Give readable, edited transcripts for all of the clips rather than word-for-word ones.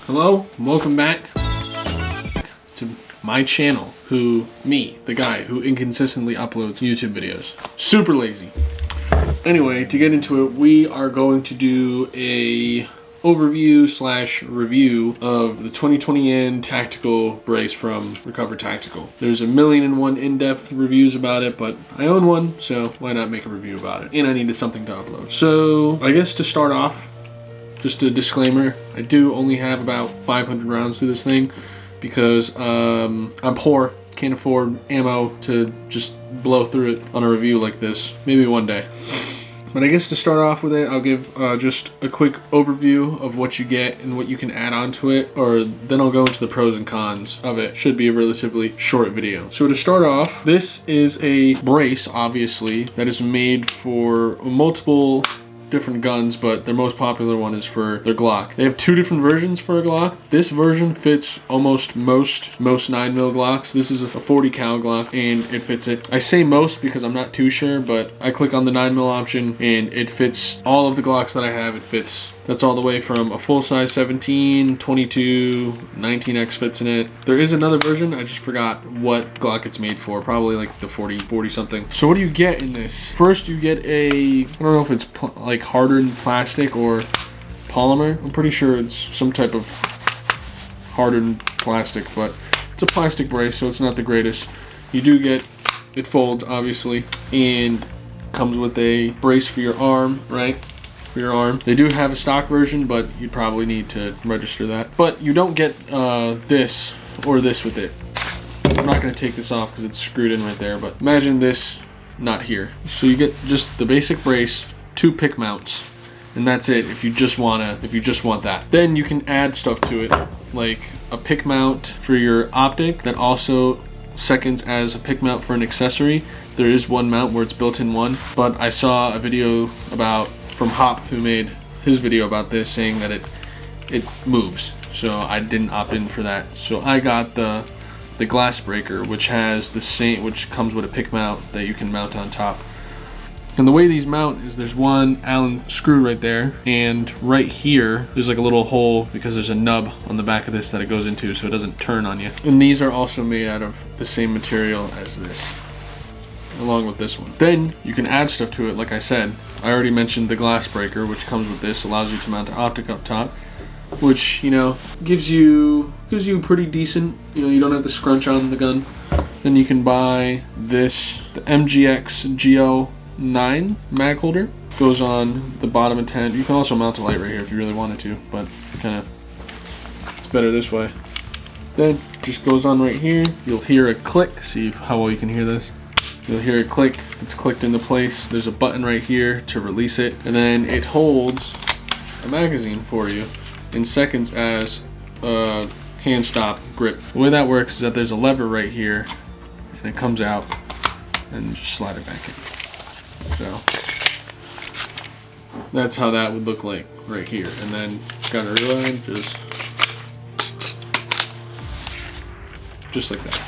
Hello, welcome back to my channel, the guy who inconsistently uploads YouTube videos. Super lazy. Anyway, to get into it, we are going to do a overview / review of the 2020 N tactical brace from Recover Tactical. There's 1,000,001 in-depth reviews about it, but I own one, so why not make a review about it? And I needed something to upload. So I guess to start off, just a disclaimer, I do only have about 500 rounds through this thing because I'm poor, can't afford ammo to just blow through it on a review like this. Maybe one day. But I guess to start off with it, I'll give just a quick overview of what you get and what you can add on to it, or then I'll go into the pros and cons of it. Should be a relatively short video. So to start off, this is a brace, obviously, that is made for multiple different guns, but their most popular one is for their Glock. They have two different versions for a Glock. This version fits almost most 9mm Glocks. This is a 40 cal Glock and it fits it. I say most because I'm not too sure, but I click on the 9mm option and it fits all of the Glocks that I have. It fits. That's all the way from a full size 17, 22, 19X fits in it. There is another version, I just forgot what Glock it's made for, probably like the 40 something. So what do you get in this? First you get I don't know if it's like hardened plastic or polymer. I'm pretty sure it's some type of hardened plastic, but it's a plastic brace, so it's not the greatest. You do get, it folds obviously, and comes with a brace for your arm, right? For your arm. They do have a stock version, but you'd probably need to register that. But you don't get this or this with it. I'm not going to take this off because it's screwed in right there, but imagine this not here. So you get just the basic brace, 2 pick mounts, and that's it if you just want that. Then you can add stuff to it, like a pick mount for your optic that also seconds as a pick mount for an accessory. There is one mount where it's built in one, but I saw a video from Hop, who made his video about this, saying that it moves, so I didn't opt in for that. So I got the glass breaker, which comes with a pick mount that you can mount on top. And the way these mount is there's one Allen screw right there, and right here there's like a little hole because there's a nub on the back of this that it goes into so it doesn't turn on you. And these are also made out of the same material as this, along with this one. Then you can add stuff to it. Like I said, I already mentioned the glass breaker, which comes with this, allows you to mount an optic up top, which, you know, gives you pretty decent, you don't have to scrunch on the gun. Then you can buy this, the MGX GO9 mag holder. Goes on the bottom intent. You can also mount a light right here if you really wanted to, but it's better this way. Then just goes on right here. You'll hear a click. See how well you can hear this. You'll hear it click. It's clicked into place. There's a button right here to release it, and then it holds a magazine for you in seconds as a hand stop grip. The way that works is that there's a lever right here, and it comes out, and just slide it back in. So that's how that would look like right here, and then got a reload, just like that.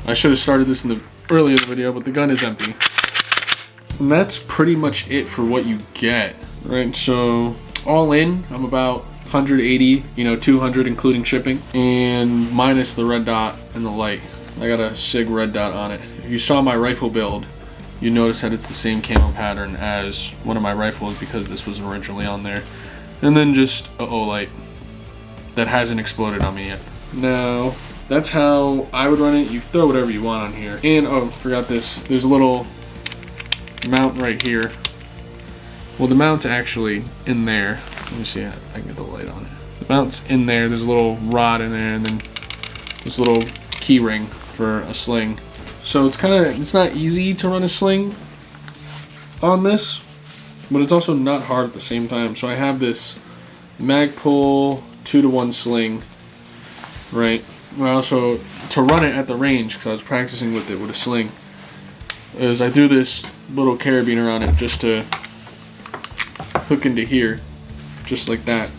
I should have started this in the earlier video, but the gun is empty. And that's pretty much it for what you get, right? So all in, I'm about 180, 200 including shipping, and minus the red dot and the light. I got a SIG red dot on it. If you saw my rifle build, you notice that it's the same camo pattern as one of my rifles because this was originally on there. And then just a O-light that hasn't exploded on me yet. Now, that's how I would run it. You can throw whatever you want on here. And, oh, forgot this. There's a little mount right here. Well, the mount's actually in there. Let me see if I can get the light on it. The mount's in there. There's a little rod in there, and then this little key ring for a sling. So it's not easy to run a sling on this, but it's also not hard at the same time. So I have this Magpul 2-to-1 sling, right? I also, to run it at the range, because I was practicing with it with a sling, is I threw this little carabiner on it just to hook into here, just like that.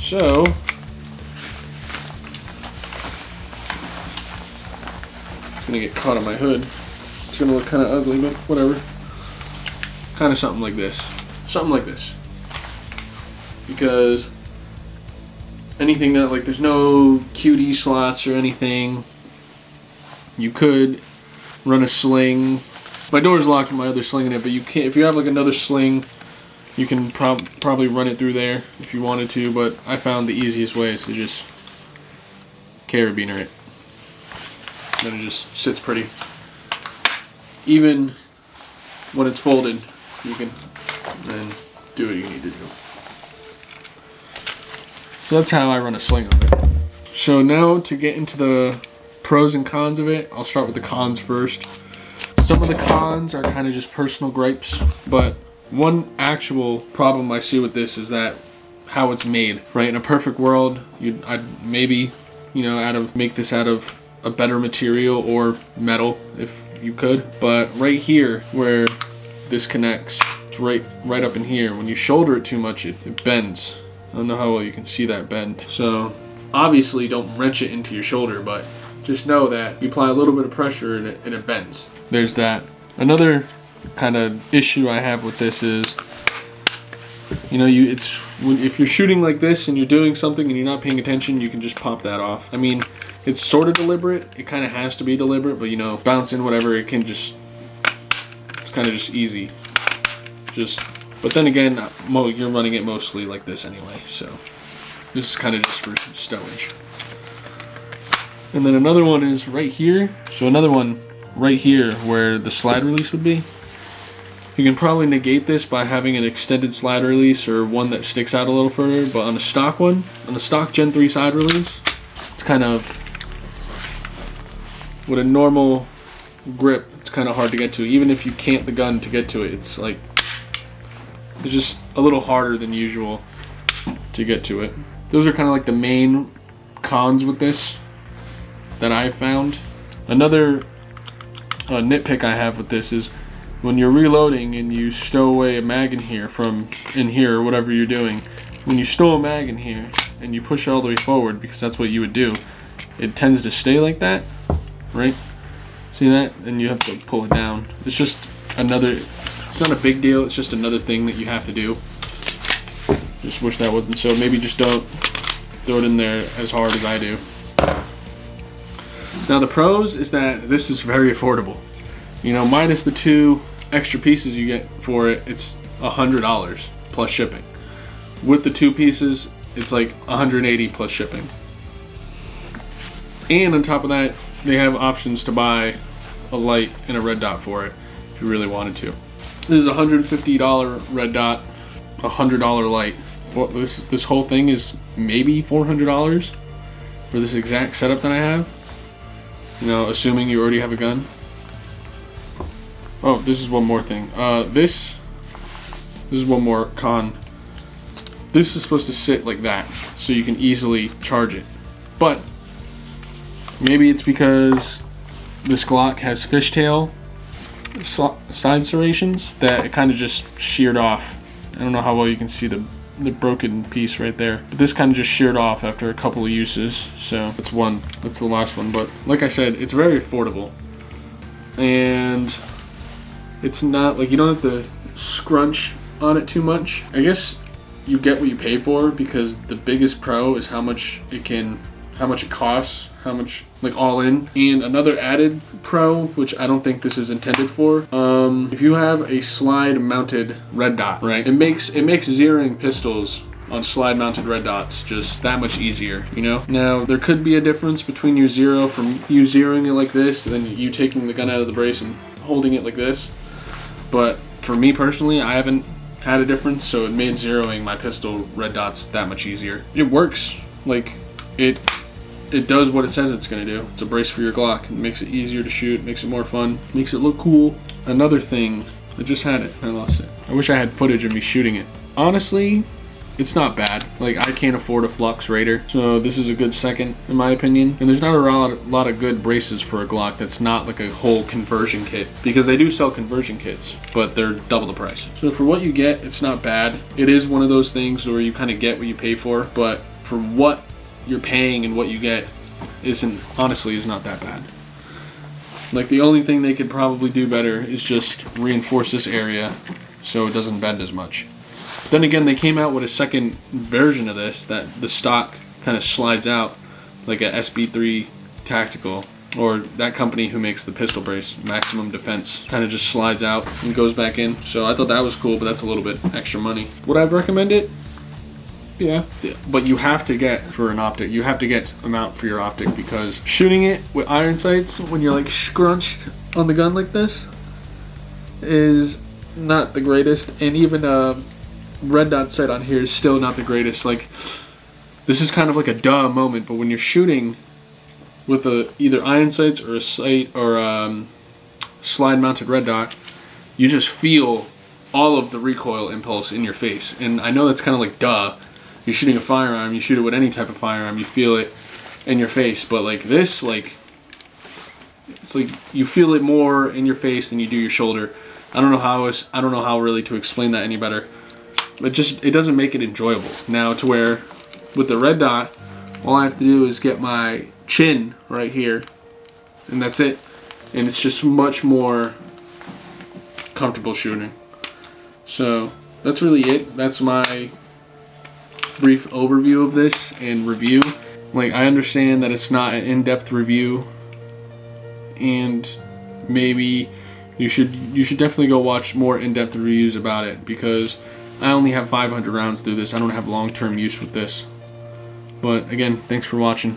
So it's gonna get caught on my hood. It's gonna look kind of ugly, but whatever. Kind of something like this. Because anything that, like, there's no QD slots or anything. You could run a sling. My door's locked with my other sling in it, but you can't. If you have like another sling, you can probably run it through there if you wanted to. But I found the easiest way is to just carabiner it. Then it just sits pretty. Even when it's folded, you can then do what you need to do. So that's how I run a sling of it. So now to get into the pros and cons of it, I'll start with the cons first. Some of the cons are kind of just personal gripes, but one actual problem I see with this is that how it's made, right? In a perfect world, I'd maybe, you know, make this out of a better material or metal if you could. But right here where this connects, it's right up in here. When you shoulder it too much, it bends. I don't know how well you can see that bend. So obviously don't wrench it into your shoulder, but just know that you apply a little bit of pressure and it bends. There's that. Another kind of issue I have with this is, you know, if you're shooting like this and you're doing something and you're not paying attention, you can just pop that off. I mean, it's sort of deliberate. It kind of has to be deliberate, but you know, bouncing, whatever, it's kind of just easy. But then again, you're running it mostly like this anyway, so this is kind of just for stowage. And then another one is right here. So another one right here where the slide release would be. You can probably negate this by having an extended slide release or one that sticks out a little further, but on a stock one, on the stock Gen 3 side release, it's kind of, with a normal grip, it's kind of hard to get to. Even if you cant the gun to get to it, it's just a little harder than usual to get to it. Those are kind of like the main cons with this that I've found. Another nitpick I have with this is when you're reloading and you stow away a mag in here from in here or whatever you're doing, when you stow a mag in here and you push it all the way forward, because that's what you would do, it tends to stay like that, right? See that? And you have to pull it down. It's just another, it's not a big deal, it's just another thing that you have to do. Just wish that wasn't so. Maybe just don't throw it in there as hard as I do. Now the pros is that this is very affordable. You know, minus the 2 extra pieces you get for it, it's $100 plus shipping. With the 2 pieces, it's like $180 plus shipping. And on top of that, they have options to buy a light and a red dot for it if you really wanted to. This is a $150 red dot, a $100 light. This whole thing is maybe $400 for this exact setup that I have. You know, assuming you already have a gun. Oh, this is one more thing. This is one more con. This is supposed to sit like that, so you can easily charge it. But maybe it's because this Glock has fishtail side serrations that it kind of just sheared off. I don't know how well you can see the broken piece right there. But this kind of just sheared off after a couple of uses. So that's the last one. But like I said, it's very affordable. And it's not like you don't have to scrunch on it too much. I guess you get what you pay for, because the biggest pro is how much it costs, how much, like, all in. And another added pro, which I don't think this is intended for, if you have a slide mounted red dot, right, it makes zeroing pistols on slide mounted red dots just that much easier, you know? Now there could be a difference between your zero from you zeroing it like this and then you taking the gun out of the brace and holding it like this, but for me personally, I haven't had a difference, so it made zeroing my pistol red dots that much easier. It works, like, it does what it says it's gonna do. It's a brace for your Glock. It makes it easier to shoot, makes it more fun, makes it look cool. Another thing, I just had it, I lost it. I wish I had footage of me shooting it. Honestly, it's not bad. Like, I can't afford a Flux Raider, so this is a good second in my opinion. And there's not a lot of good braces for a Glock that's not like a whole conversion kit, because they do sell conversion kits, but they're double the price. So for what you get, it's not bad. It is one of those things where you kind of get what you pay for, but for what you're paying and what you get honestly is not that bad. Like, the only thing they could probably do better is just reinforce this area so it doesn't bend as much. Then again, they came out with a second version of this, that the stock kind of slides out like a SB3 tactical, or that company who makes the pistol brace, Maximum Defense, kind of just slides out and goes back in. So I thought that was cool, but that's a little bit extra money. Would I recommend it? Yeah. But you have to get, for an optic, you have to get a mount for your optic, because shooting it with iron sights when you're like scrunched on the gun like this is not the greatest, and even a red dot sight on here is still not the greatest. Like, this is kind of like a duh moment, but when you're shooting with either iron sights or a sight or slide mounted red dot, you just feel all of the recoil impulse in your face. And I know that's kind of like duh. You're shooting a firearm, you shoot it with any type of firearm, you feel it in your face. But like this, like, it's like you feel it more in your face than you do your shoulder. I don't know how really to explain that any better. But just, it doesn't make it enjoyable. Now, to where with the red dot, all I have to do is get my chin right here, and that's it. And it's just much more comfortable shooting. So that's really it. That's my brief overview of this and review. Like, I understand that it's not an in-depth review, and maybe you should definitely go watch more in-depth reviews about it, because I only have 500 rounds through this. I don't have long-term use with this. But again, thanks for watching.